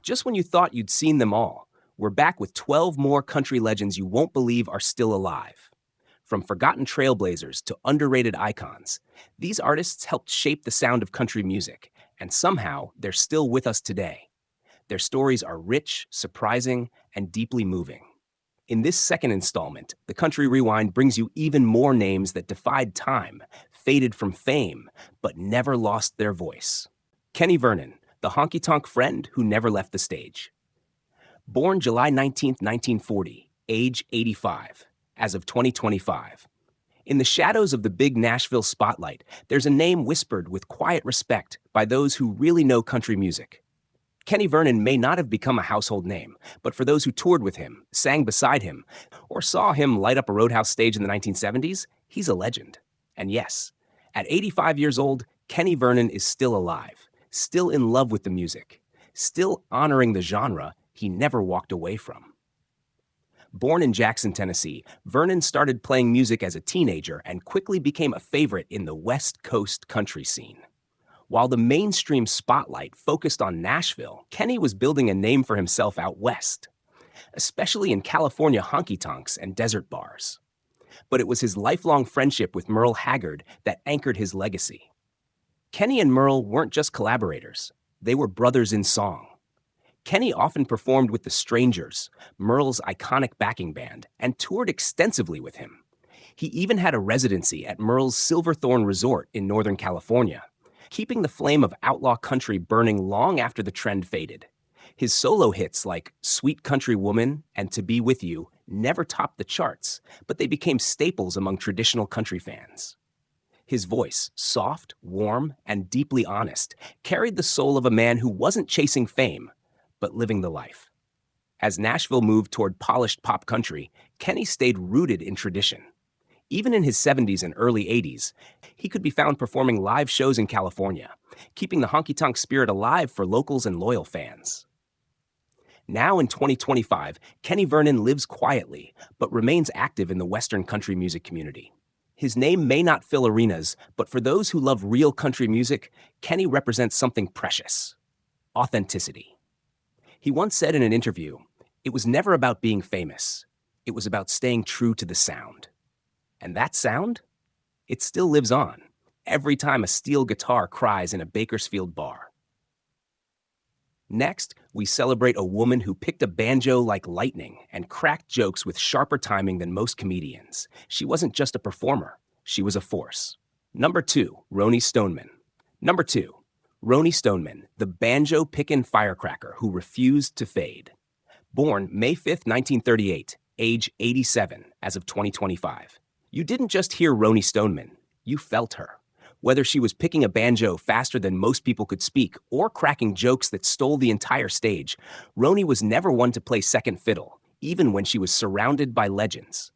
Just when you thought you'd seen them all, we're back with 12 more country legends you won't believe are still alive. From forgotten trailblazers to underrated icons, these artists helped shape the sound of country music, and somehow they're still with us today. Their stories are rich, surprising, and deeply moving. In this second installment, the Country Rewind brings you even more names that defied time, faded from fame, but never lost their voice. Kenny Vernon, the honky-tonk friend who never left the stage. Born July 19th, 1940, age 85, as of 2025. In the shadows of the big Nashville spotlight, there's a name whispered with quiet respect by those who really know country music. Kenny Vernon may not have become a household name, but for those who toured with him, sang beside him, or saw him light up a roadhouse stage in the 1970s, he's a legend. And yes, at 85 years old, Kenny Vernon is still alive, still in love with the music, still honoring the genre he never walked away from. Born in Jackson, Tennessee, Vernon started playing music as a teenager and quickly became a favorite in the West Coast country scene. While the mainstream spotlight focused on Nashville, Kenny was building a name for himself out west, especially in California honky-tonks and desert bars. But it was his lifelong friendship with Merle Haggard that anchored his legacy. Kenny and Merle weren't just collaborators, they were brothers in song. Kenny often performed with the Strangers, Merle's iconic backing band, and toured extensively with him. He even had a residency at Merle's Silverthorne Resort in Northern California, keeping the flame of outlaw country burning long after the trend faded. His solo hits like Sweet Country Woman and To Be With You never topped the charts, but they became staples among traditional country fans. His voice, soft, warm, and deeply honest, carried the soul of a man who wasn't chasing fame, but living the life. As Nashville moved toward polished pop country, Kenny stayed rooted in tradition. Even in his 70s and early 80s, he could be found performing live shows in California, keeping the honky-tonk spirit alive for locals and loyal fans. Now in 2025, Kenny Vernon lives quietly, but remains active in the Western country music community. His name may not fill arenas, but for those who love real country music, Kenny represents something precious: authenticity. He once said in an interview, "It was never about being famous. It was about staying true to the sound." And that sound? It still lives on, every time a steel guitar cries in a Bakersfield bar. Next, we celebrate a woman who picked a banjo like lightning and cracked jokes with sharper timing than most comedians. She wasn't just a performer, she was a force. Number 2, Rooney Stoneman. Number 2, Rooney Stoneman, the banjo-pickin' firecracker who refused to fade. Born May 5th, 1938, age 87, as of 2025. You didn't just hear Rooney Stoneman, you felt her. Whether she was picking a banjo faster than most people could speak or cracking jokes that stole the entire stage, Rooney was never one to play second fiddle, even when she was surrounded by legends.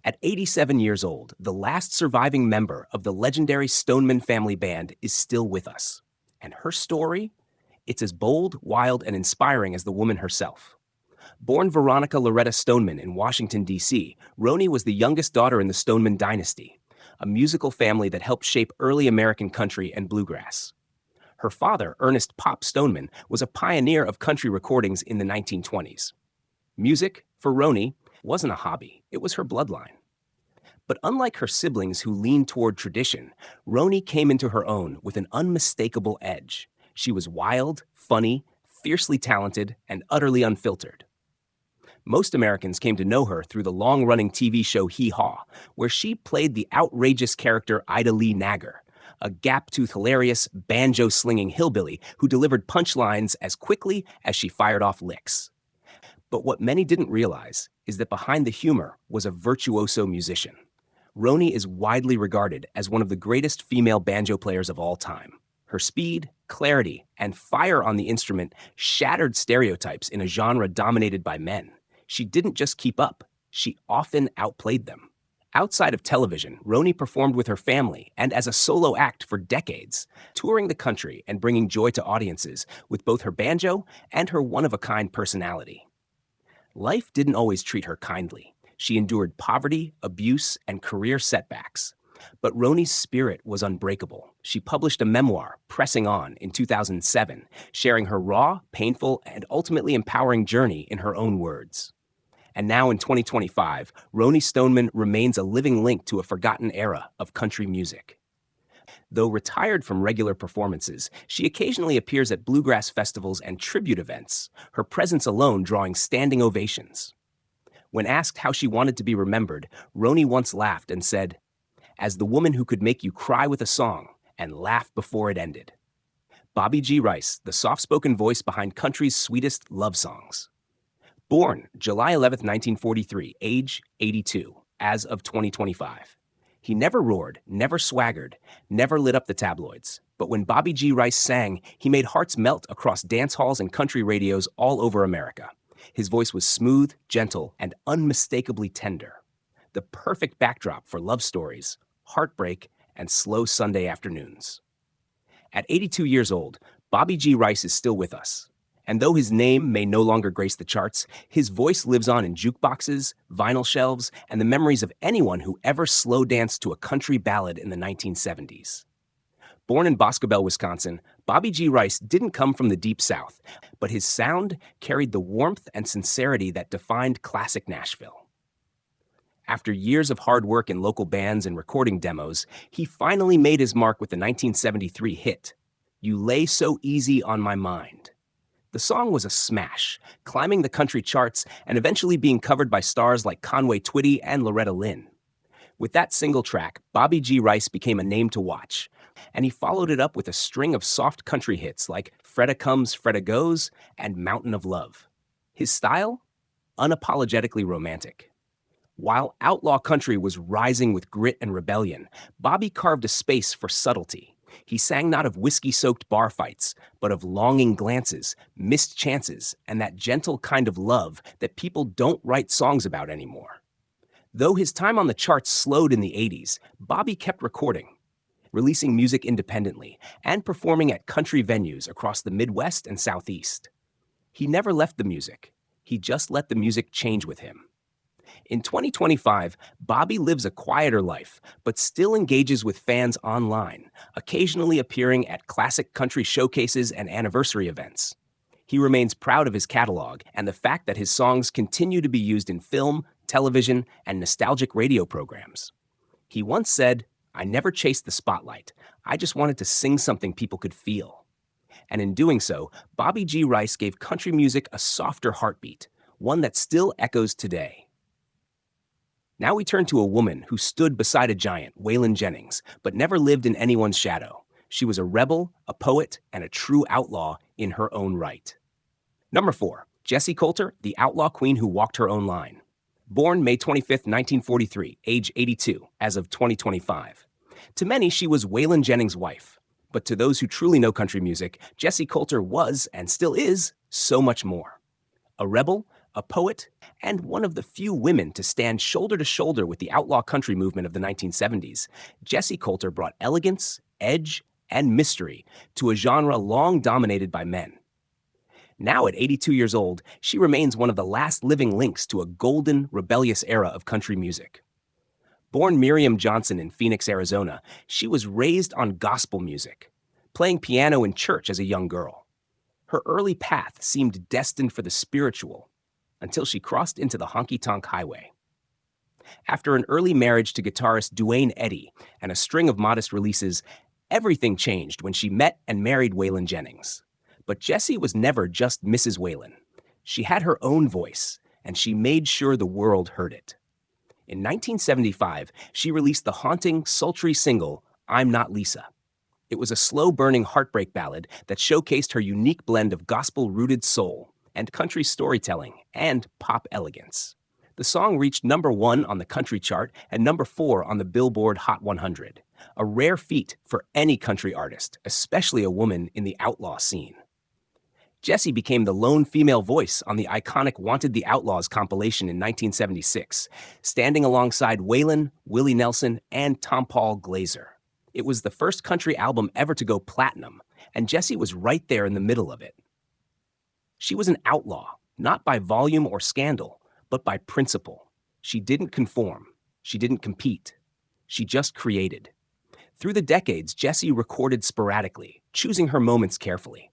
At 87 years old, the last surviving member of the legendary Stoneman family band is still with us. And her story? It's as bold, wild, and inspiring as the woman herself. Born Veronica Loretta Stoneman in Washington, D.C., Rooney was the youngest daughter in the Stoneman dynasty, a musical family that helped shape early American country and bluegrass. Her father, Ernest "Pop" Stoneman, was a pioneer of country recordings in the 1920s. Music, for Rooney, wasn't a hobby, it was her bloodline. But unlike her siblings who leaned toward tradition, Rooney came into her own with an unmistakable edge. She was wild, funny, fiercely talented, and utterly unfiltered. Most Americans came to know her through the long-running TV show Hee Haw, where she played the outrageous character Ida Lee Nagger, a gap-toothed, hilarious, banjo-slinging hillbilly who delivered punchlines as quickly as she fired off licks. But what many didn't realize is that behind the humor was a virtuoso musician. Rooney is widely regarded as one of the greatest female banjo players of all time. Her speed, clarity, and fire on the instrument shattered stereotypes in a genre dominated by men. She didn't just keep up, she often outplayed them. Outside of television, Rooney performed with her family and as a solo act for decades, touring the country and bringing joy to audiences with both her banjo and her one-of-a-kind personality. Life didn't always treat her kindly. She endured poverty, abuse, and career setbacks. But Rooney's spirit was unbreakable. She published a memoir, Pressing On, in 2007, sharing her raw, painful, and ultimately empowering journey in her own words. And now in 2025, Rooney Stoneman remains a living link to a forgotten era of country music. Though retired from regular performances, she occasionally appears at bluegrass festivals and tribute events, her presence alone drawing standing ovations. When asked how she wanted to be remembered, Rooney once laughed and said, "As the woman who could make you cry with a song and laugh before it ended." Bobby G. Rice, the soft-spoken voice behind country's sweetest love songs. Born July 11, 1943, age 82, as of 2025. He never roared, never swaggered, never lit up the tabloids. But when Bobby G. Rice sang, he made hearts melt across dance halls and country radios all over America. His voice was smooth, gentle, and unmistakably tender. The perfect backdrop for love stories, heartbreak, and slow Sunday afternoons. At 82 years old, Bobby G. Rice is still with us. And though his name may no longer grace the charts, his voice lives on in jukeboxes, vinyl shelves, and the memories of anyone who ever slow danced to a country ballad in the 1970s. Born in Boscobel, Wisconsin, Bobby G. Rice didn't come from the Deep South, but his sound carried the warmth and sincerity that defined classic Nashville. After years of hard work in local bands and recording demos, he finally made his mark with the 1973 hit, "You Lay So Easy on My Mind." The song was a smash, climbing the country charts and eventually being covered by stars like Conway Twitty and Loretta Lynn. With that single track, Bobby G. Rice became a name to watch, and he followed it up with a string of soft country hits like "Freda Comes, Freda Goes" and "Mountain of Love." His style? Unapologetically romantic. While outlaw country was rising with grit and rebellion, Bobby carved a space for subtlety. He sang not of whiskey-soaked bar fights, but of longing glances, missed chances, and that gentle kind of love that people don't write songs about anymore. Though his time on the charts slowed in the 80s, Bobby kept recording, releasing music independently, and performing at country venues across the Midwest and Southeast. He never left the music. He just let the music change with him. In 2025, Bobby lives a quieter life, but still engages with fans online, occasionally appearing at classic country showcases and anniversary events. He remains proud of his catalog and the fact that his songs continue to be used in film, television, and nostalgic radio programs. He once said, "I never chased the spotlight. I just wanted to sing something people could feel." And in doing so, Bobby G. Rice gave country music a softer heartbeat, one that still echoes today. Now we turn to a woman who stood beside a giant, Waylon Jennings, but never lived in anyone's shadow. She was a rebel, a poet, and a true outlaw in her own right. Number 4, Jessie Coulter, the outlaw queen who walked her own line. Born May 25, 1943, age 82, as of 2025. To many, she was Waylon Jennings' wife. But to those who truly know country music, Jessie Coulter was, and still is, so much more. A rebel, a poet, and one of the few women to stand shoulder to shoulder with the outlaw country movement of the 1970s, Jessie Coulter brought elegance, edge, and mystery to a genre long dominated by men. Now at 82 years old, she remains one of the last living links to a golden, rebellious era of country music. Born Miriam Johnson in Phoenix, Arizona, she was raised on gospel music, playing piano in church as a young girl. Her early path seemed destined for the spiritual, until she crossed into the honky-tonk highway. After an early marriage to guitarist Duane Eddy and a string of modest releases, everything changed when she met and married Waylon Jennings. But Jessie was never just Mrs. Waylon. She had her own voice, and she made sure the world heard it. In 1975, she released the haunting, sultry single, "I'm Not Lisa." It was a slow-burning heartbreak ballad that showcased her unique blend of gospel-rooted soul and country storytelling and pop elegance. The song reached number 1 on the country chart and number 4 on the Billboard Hot 100, a rare feat for any country artist, especially a woman in the outlaw scene. Jessie became the lone female voice on the iconic Wanted the Outlaws compilation in 1976, standing alongside Waylon, Willie Nelson, and Tom Paul Glazer. It was the first country album ever to go platinum, and Jessie was right there in the middle of it. She was an outlaw, not by volume or scandal, but by principle. She didn't conform. She didn't compete. She just created. Through the decades, Jessie recorded sporadically, choosing her moments carefully.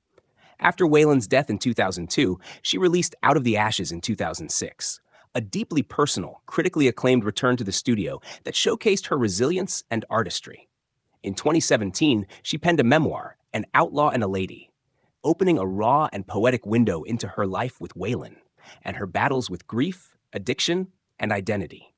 After Waylon's death in 2002, she released Out of the Ashes in 2006, a deeply personal, critically acclaimed return to the studio that showcased her resilience and artistry. In 2017, she penned a memoir, An Outlaw and a Lady, opening a raw and poetic window into her life with Waylon and her battles with grief, addiction, and identity.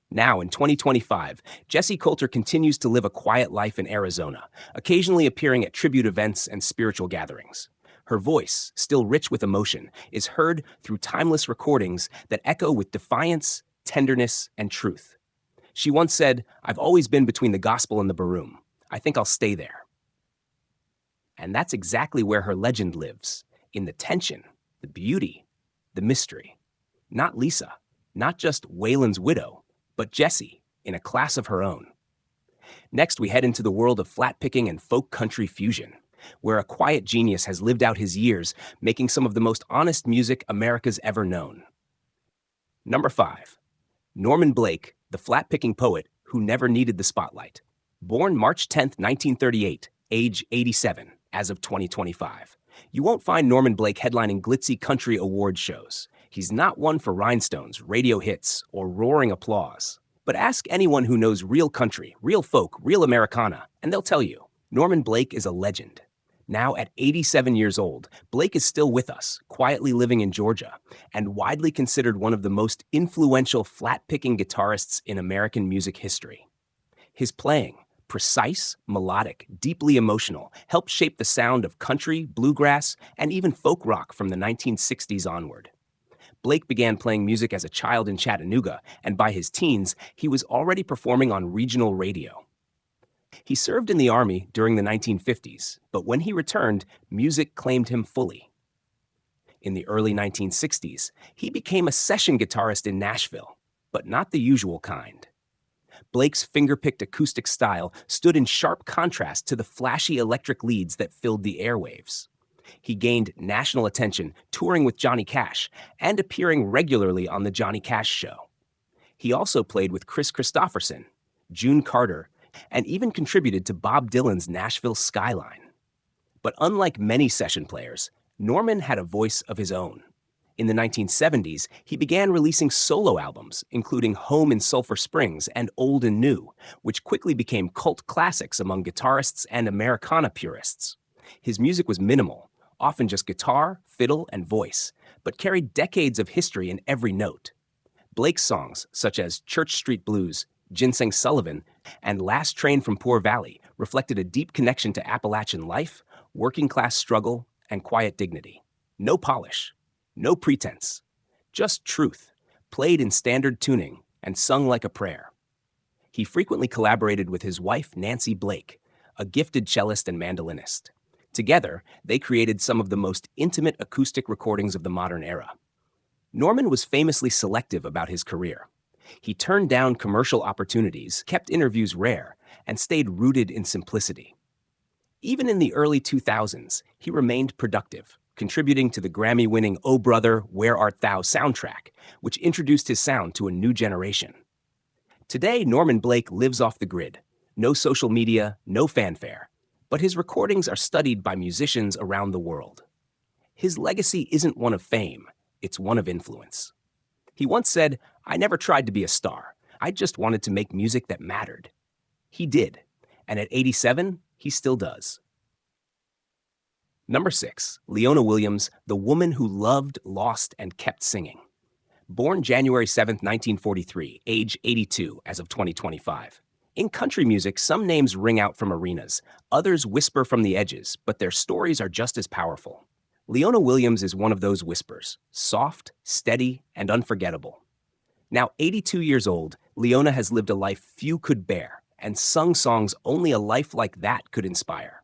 Now, in 2025, Jessie Coulter continues to live a quiet life in Arizona, occasionally appearing at tribute events and spiritual gatherings. Her voice, still rich with emotion, is heard through timeless recordings that echo with defiance, tenderness, and truth. She once said, "I've always been between the gospel and the baroom. I think I'll stay there." And that's exactly where her legend lives, in the tension, the beauty, the mystery. Not Lisa, not just Waylon's widow, but Jessie, in a class of her own. Next, we head into the world of flat picking and folk country fusion, where a quiet genius has lived out his years, making some of the most honest music America's ever known. Number 5. Norman Blake, the flat picking poet who never needed the spotlight. Born March 10, 1938, age 87, as of 2025. You won't find Norman Blake headlining glitzy country award shows. He's not one for rhinestones, radio hits, or roaring applause. But ask anyone who knows real country, real folk, real Americana, and they'll tell you, Norman Blake is a legend. Now at 87 years old, Blake is still with us, quietly living in Georgia, and widely considered one of the most influential flat-picking guitarists in American music history. His playing, precise, melodic, deeply emotional, helped shape the sound of country, bluegrass, and even folk rock from the 1960s onward. Blake began playing music as a child in Chattanooga, and by his teens, he was already performing on regional radio. He served in the Army during the 1950s, but when he returned, music claimed him fully. In the early 1960s, he became a session guitarist in Nashville, but not the usual kind. Blake's finger-picked acoustic style stood in sharp contrast to the flashy electric leads that filled the airwaves. He gained national attention touring with Johnny Cash and appearing regularly on The Johnny Cash Show. He also played with Chris Christopherson, June Carter, and even contributed to Bob Dylan's Nashville Skyline. But unlike many session players, Norman had a voice of his own. In the 1970s, he began releasing solo albums, including Home in Sulphur Springs and Old and New, which quickly became cult classics among guitarists and Americana purists. His music was minimal, often just guitar, fiddle, and voice, but carried decades of history in every note. Blake's songs, such as Church Street Blues, Ginseng Sullivan, and Last Train from Poor Valley, reflected a deep connection to Appalachian life, working-class struggle, and quiet dignity. No polish. No pretense, just truth, played in standard tuning and sung like a prayer. He frequently collaborated with his wife, Nancy Blake, a gifted cellist and mandolinist. Together, they created some of the most intimate acoustic recordings of the modern era. Norman was famously selective about his career. He turned down commercial opportunities, kept interviews rare, and stayed rooted in simplicity. Even in the early 2000s, he remained productive, contributing to the Grammy-winning Oh Brother, Where Art Thou soundtrack, which introduced his sound to a new generation. Today, Norman Blake lives off the grid. No social media, no fanfare. But his recordings are studied by musicians around the world. His legacy isn't one of fame, it's one of influence. He once said, "I never tried to be a star. I just wanted to make music that mattered." He did, and at 87, he still does. Number 6, Leona Williams, the woman who loved, lost, and kept singing. Born January 7, 1943, age 82 as of 2025. In country music, some names ring out from arenas, others whisper from the edges, but their stories are just as powerful. Leona Williams is one of those whispers, soft, steady, and unforgettable. Now 82 years old, Leona has lived a life few could bear, and sung songs only a life like that could inspire.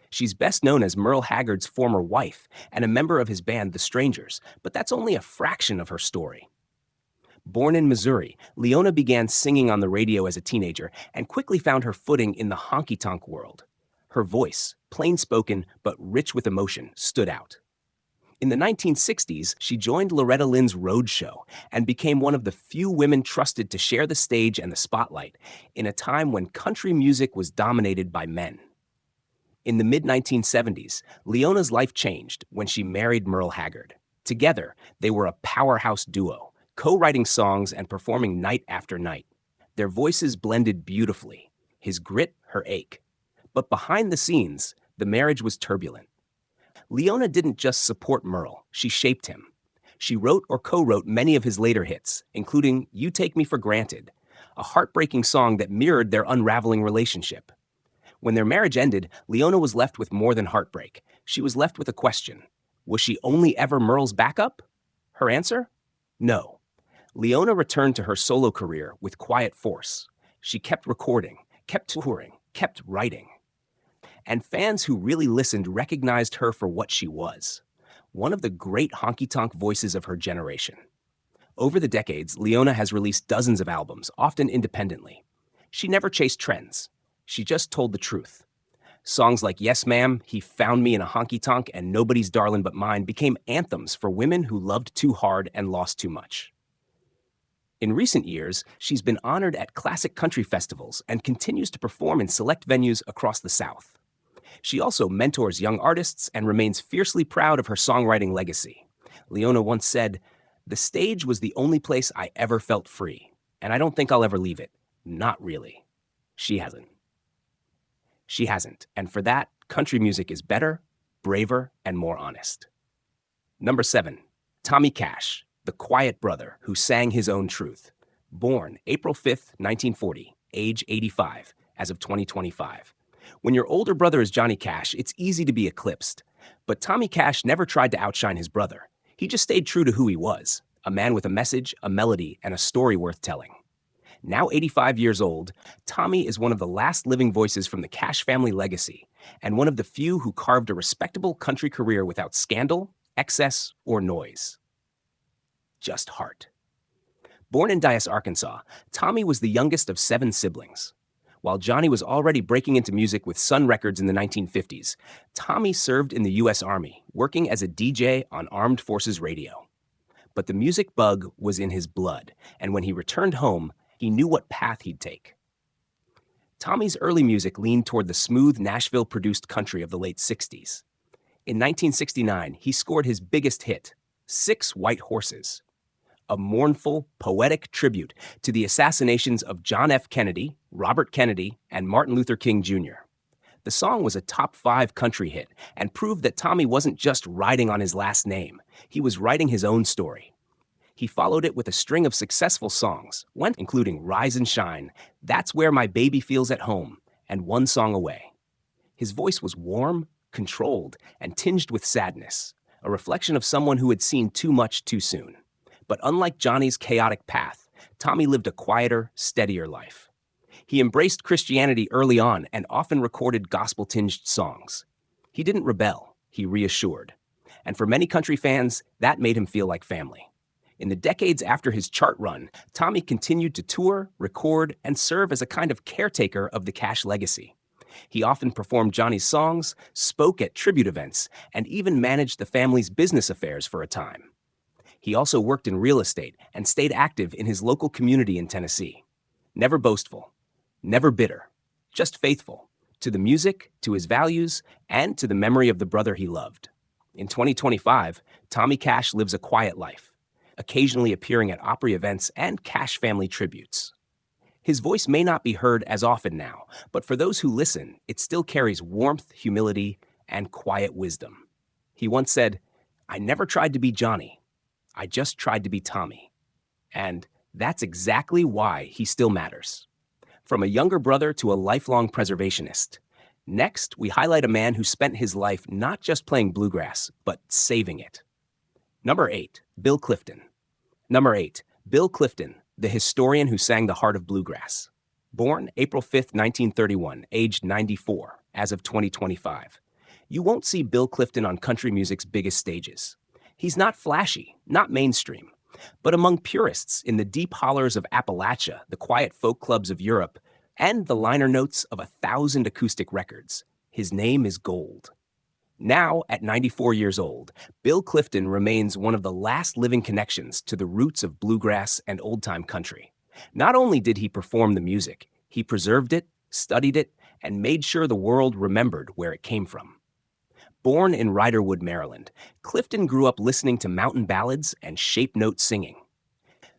She's best known as Merle Haggard's former wife and a member of his band The Strangers, but that's only a fraction of her story. Born in Missouri, Leona began singing on the radio as a teenager and quickly found her footing in the honky-tonk world. Her voice, plain-spoken but rich with emotion, stood out. In the 1960s, she joined Loretta Lynn's Road Show and became one of the few women trusted to share the stage and the spotlight in a time when country music was dominated by men. In the mid-1970s, Leona's life changed when she married Merle Haggard. Together, they were a powerhouse duo, co-writing songs and performing night after night. Their voices blended beautifully, his grit, her ache. But behind the scenes, the marriage was turbulent. Leona didn't just support Merle, she shaped him. She wrote or co-wrote many of his later hits, including You Take Me for Granted, a heartbreaking song that mirrored their unraveling relationship. When their marriage ended, Leona was left with more than heartbreak. She was left with a question. Was she only ever Merle's backup? Her answer? No. Leona returned to her solo career with quiet force. She kept recording, kept touring, kept writing. And fans who really listened recognized her for what she was, one of the great honky-tonk voices of her generation. Over the decades, Leona has released dozens of albums, often independently. She never chased trends. She just told the truth. Songs like Yes Ma'am, He Found Me in a Honky Tonk, and Nobody's Darlin' But Mine became anthems for women who loved too hard and lost too much. In recent years, she's been honored at classic country festivals and continues to perform in select venues across the South. She also mentors young artists and remains fiercely proud of her songwriting legacy. Leona once said, "The stage was the only place I ever felt free, and I don't think I'll ever leave it. Not really." She hasn't. She hasn't, and for that, country music is better, braver, and more honest. Number 7. Tommy Cash, the quiet brother who sang his own truth. Born April 5th, 1940, age 85, as of 2025. When your older brother is Johnny Cash, it's easy to be eclipsed. But Tommy Cash never tried to outshine his brother. He just stayed true to who he was, a man with a message, a melody, and a story worth telling. Now 85 years old, Tommy is one of the last living voices from the Cash family legacy, and one of the few who carved a respectable country career without scandal, excess, or noise. Just heart. Born in Dyess, Arkansas, Tommy was the youngest of 7 siblings. While Johnny was already breaking into music with Sun Records in the 1950s, Tommy served in the U.S. Army, working as a DJ on Armed Forces Radio. But the music bug was in his blood, and when he returned home, he knew what path he'd take. Tommy's early music leaned toward the smooth Nashville-produced country of the late 60s. In 1969, he scored his biggest hit, 6 White Horses, a mournful, poetic tribute to the assassinations of John F. Kennedy, Robert Kennedy, and Martin Luther King Jr. The song was a top 5 country hit and proved that Tommy wasn't just riding on his last name. He was writing his own story. He followed it with a string of successful songs, including Rise and Shine, That's Where My Baby Feels at Home, and One Song Away. His voice was warm, controlled, and tinged with sadness, a reflection of someone who had seen too much too soon. But unlike Johnny's chaotic path, Tommy lived a quieter, steadier life. He embraced Christianity early on and often recorded gospel-tinged songs. He didn't rebel, he reassured. And for many country fans, that made him feel like family. In the decades after his chart run, Tommy continued to tour, record, and serve as a kind of caretaker of the Cash legacy. He often performed Johnny's songs, spoke at tribute events, and even managed the family's business affairs for a time. He also worked in real estate and stayed active in his local community in Tennessee. Never boastful, never bitter, just faithful to the music, to his values, and to the memory of the brother he loved. In 2025, Tommy Cash lives a quiet life, occasionally appearing at Opry events and Cash family tributes. His voice may not be heard as often now, but for those who listen, it still carries warmth, humility, and quiet wisdom. He once said, "I never tried to be Johnny. I just tried to be Tommy." And that's exactly why he still matters. From a younger brother to a lifelong preservationist. Next, we highlight a man who spent his life not just playing bluegrass, but saving it. Number 8, Bill Clifton. Number 8, Bill Clifton, the historian who sang the heart of bluegrass. Born April 5th, 1931, aged 94, as of 2025. You won't see Bill Clifton on country music's biggest stages. He's not flashy, not mainstream, but among purists in the deep hollers of Appalachia, the quiet folk clubs of Europe, and the liner notes of 1,000 acoustic records, his name is gold. Now, at 94 years old, Bill Clifton remains one of the last living connections to the roots of bluegrass and old-time country. Not only did he perform the music, he preserved it, studied it, and made sure the world remembered where it came from. Born in Riderwood, Maryland, Clifton grew up listening to mountain ballads and shape-note singing.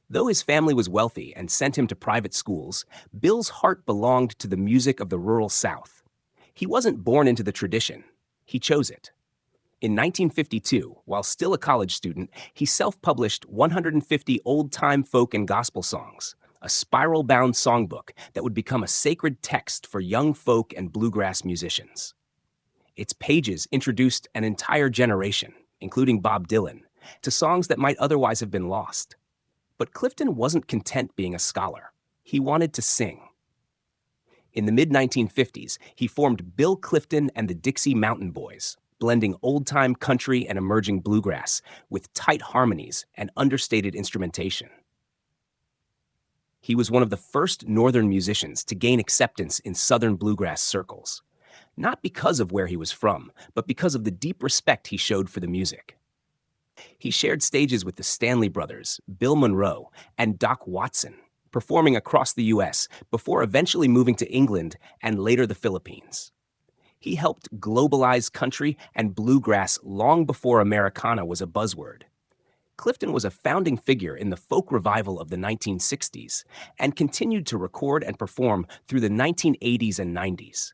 Though his family was wealthy and sent him to private schools, Bill's heart belonged to the music of the rural South. He wasn't born into the tradition. He chose it. In 1952, while still a college student, he self-published 150 old-time folk and gospel songs, a spiral-bound songbook that would become a sacred text for young folk and bluegrass musicians. Its pages introduced an entire generation, including Bob Dylan, to songs that might otherwise have been lost. But Clifton wasn't content being a scholar. He wanted to sing. In the mid-1950s, he formed Bill Clifton and the Dixie Mountain Boys, blending old-time country and emerging bluegrass with tight harmonies and understated instrumentation. He was one of the first Northern musicians to gain acceptance in Southern bluegrass circles, not because of where he was from, but because of the deep respect he showed for the music. He shared stages with the Stanley Brothers, Bill Monroe, and Doc Watson, performing across the U.S. before eventually moving to England and later the Philippines. He helped globalize country and bluegrass long before Americana was a buzzword. Clifton was a founding figure in the folk revival of the 1960s and continued to record and perform through the 1980s and 90s.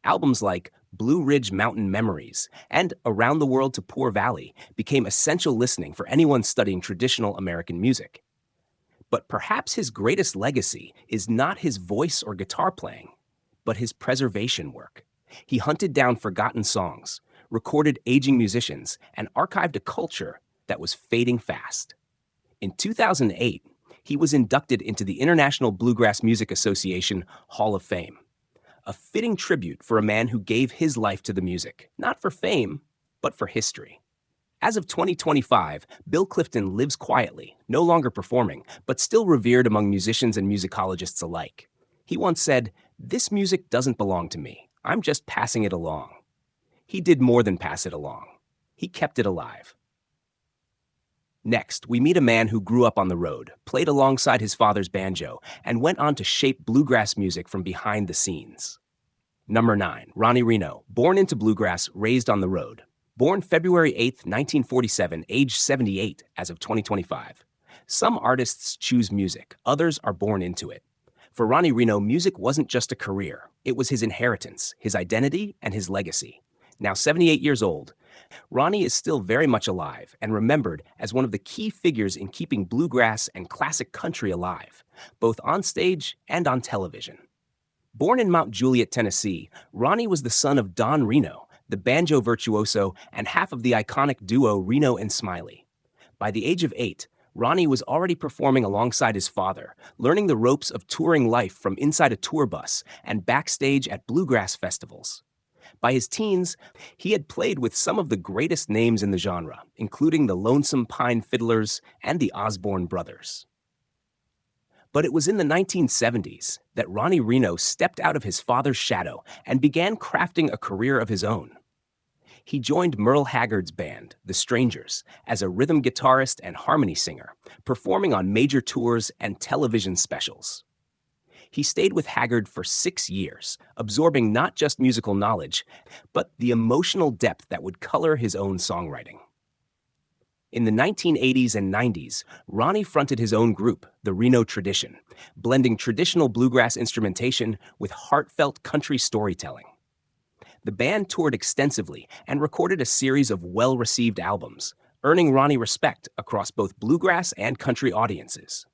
Albums like Blue Ridge Mountain Memories and Around the World to Poor Valley became essential listening for anyone studying traditional American music. But perhaps his greatest legacy is not his voice or guitar playing, but his preservation work. He hunted down forgotten songs, recorded aging musicians, and archived a culture that was fading fast. In 2008, he was inducted into the International Bluegrass Music Association Hall of Fame, a fitting tribute for a man who gave his life to the music, not for fame, but for history. As of 2025, Bill Clifton lives quietly, no longer performing, but still revered among musicians and musicologists alike. He once said, "This music doesn't belong to me. I'm just passing it along." He did more than pass it along. He kept it alive. Next, we meet a man who grew up on the road, played alongside his father's banjo, and went on to shape bluegrass music from behind the scenes. Number 9, Ronnie Reno, born into bluegrass, raised on the road. Born February 8, 1947, age 78 as of 2025. Some artists choose music, others are born into it. For Ronnie Reno, music wasn't just a career. It was his inheritance, his identity, and his legacy. Now 78 years old, Ronnie is still very much alive and remembered as one of the key figures in keeping bluegrass and classic country alive, both on stage and on television. Born in Mount Juliet, Tennessee, Ronnie was the son of Don Reno, the banjo virtuoso and half of the iconic duo Reno and Smiley. By the age of 8, Ronnie was already performing alongside his father, learning the ropes of touring life from inside a tour bus and backstage at bluegrass festivals. By his teens, he had played with some of the greatest names in the genre, including the Lonesome Pine Fiddlers and the Osborne Brothers. But it was in the 1970s that Ronnie Reno stepped out of his father's shadow and began crafting a career of his own. He joined Merle Haggard's band, The Strangers, as a rhythm guitarist and harmony singer, performing on major tours and television specials. He stayed with Haggard for 6 years, absorbing not just musical knowledge, but the emotional depth that would color his own songwriting. In the 1980s and 90s, Ronnie fronted his own group, the Reno Tradition, blending traditional bluegrass instrumentation with heartfelt country storytelling. The band toured extensively and recorded a series of well-received albums, earning Ronnie respect across both bluegrass and country audiences.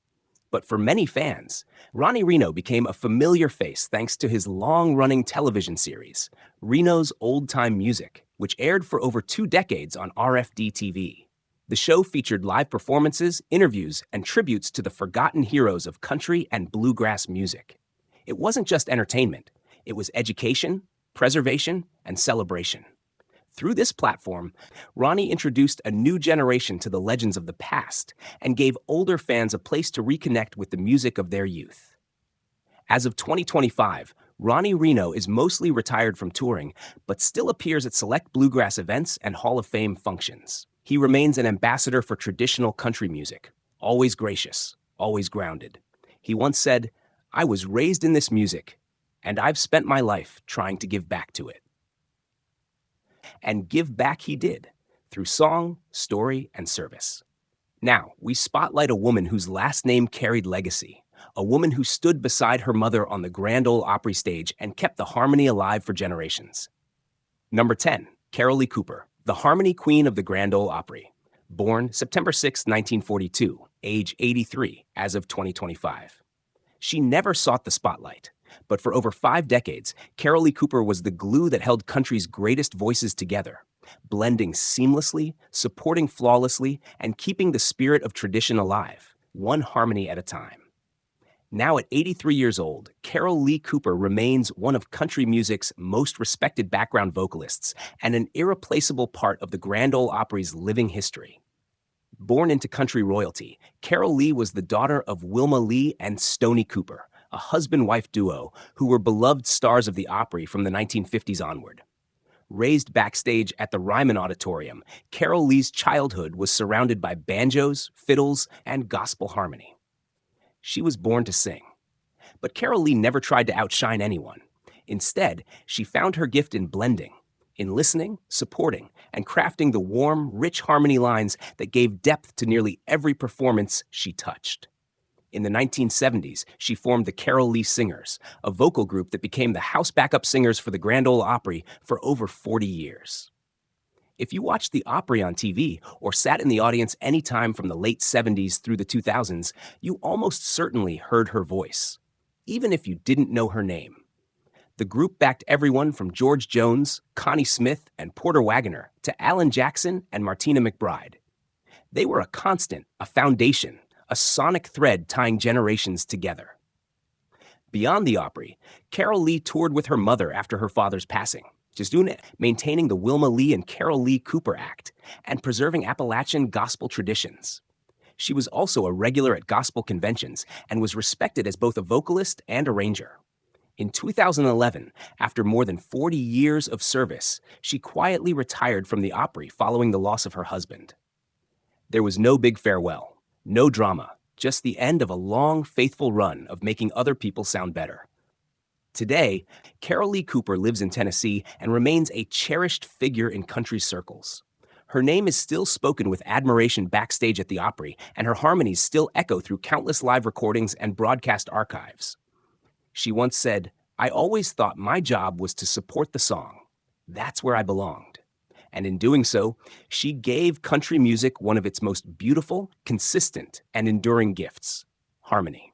But for many fans, Ronnie Reno became a familiar face thanks to his long-running television series, Reno's Old Time Music, which aired for over 2 decades on RFD-TV. The show featured live performances, interviews, and tributes to the forgotten heroes of country and bluegrass music. It wasn't just entertainment, it was education, preservation, and celebration. Through this platform, Ronnie introduced a new generation to the legends of the past and gave older fans a place to reconnect with the music of their youth. As of 2025, Ronnie Reno is mostly retired from touring, but still appears at select bluegrass events and Hall of Fame functions. He remains an ambassador for traditional country music, always gracious, always grounded. He once said, "I was raised in this music, and I've spent my life trying to give back to it." And give back he did, through song, story, and service. Now, we spotlight a woman whose last name carried legacy, a woman who stood beside her mother on the Grand Ole Opry stage and kept the harmony alive for generations. Number 10, Carole Lee Cooper, the harmony queen of the Grand Ole Opry. Born September 6, 1942, age 83 as of 2025. She never sought the spotlight, but for over 5 decades, Carole Lee Cooper was the glue that held country's greatest voices together, blending seamlessly, supporting flawlessly, and keeping the spirit of tradition alive, one harmony at a time. Now at 83 years old, Carole Lee Cooper remains one of country music's most respected background vocalists and an irreplaceable part of the Grand Ole Opry's living history. Born into country royalty, Carole Lee was the daughter of Wilma Lee and Stoney Cooper, a husband-wife duo who were beloved stars of the Opry from the 1950s onward. Raised backstage at the Ryman Auditorium, Carole Lee's childhood was surrounded by banjos, fiddles, and gospel harmony. She was born to sing. But Carole Lee never tried to outshine anyone. Instead, she found her gift in blending, in listening, supporting, and crafting the warm, rich harmony lines that gave depth to nearly every performance she touched. In the 1970s, she formed the Carole Lee Singers, a vocal group that became the house backup singers for the Grand Ole Opry for over 40 years. If you watched the Opry on TV or sat in the audience anytime from the late 70s through the 2000s, you almost certainly heard her voice, even if you didn't know her name. The group backed everyone from George Jones, Connie Smith, and Porter Wagoner to Alan Jackson and Martina McBride. They were a constant, a foundation, a sonic thread tying generations together. Beyond the Opry, Carole Lee toured with her mother after her father's passing, just doing it, maintaining the Wilma Lee and Carole Lee Cooper Act and preserving Appalachian gospel traditions. She was also a regular at gospel conventions and was respected as both a vocalist and arranger. In 2011, after more than 40 years of service, she quietly retired from the Opry following the loss of her husband. There was no big farewell. No drama, just the end of a long, faithful run of making other people sound better. Today, Carole Lee Cooper lives in Tennessee and remains a cherished figure in country circles. Her name is still spoken with admiration backstage at the Opry, and her harmonies still echo through countless live recordings and broadcast archives. She once said, "I always thought my job was to support the song. That's where I belonged." And in doing so, she gave country music one of its most beautiful, consistent, and enduring gifts: harmony.